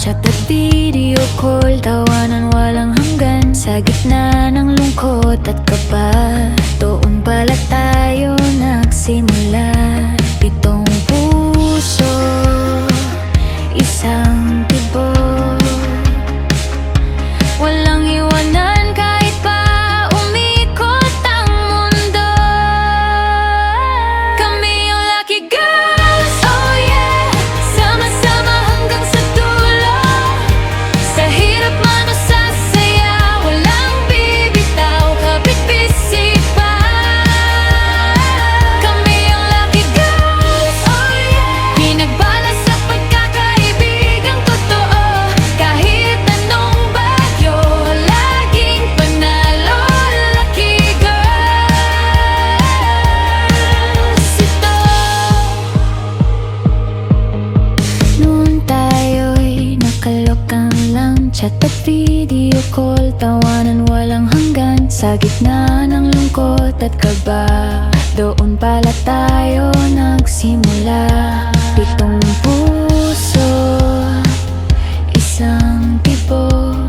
Chat at video call, tawanan walang hanggan. Sa gitna ng lungkot at kaba, doon pala tayo nagsimula. Pitong puso, isang tibok, walang iwanan kahit pa umikot ang mundo. Kami yung lucky girls, oh yeah, sama-sama hanggang sa dulo. Sa hirap man o sa saya, walang bibitaw, kapit bisig pa. Kami yung lucky girls, oh yeah, pinagbala sa pagkakaibigang totoo. Kahit anong bagyo, laging panalo, lucky girls ito. Noon tayo'y nakalokan lang, chat at video call, tawanan walang hanggan. Sa gitna ng lungkot at kaba, doon pala tayo nagsimula. Pitong puso, isang tibok,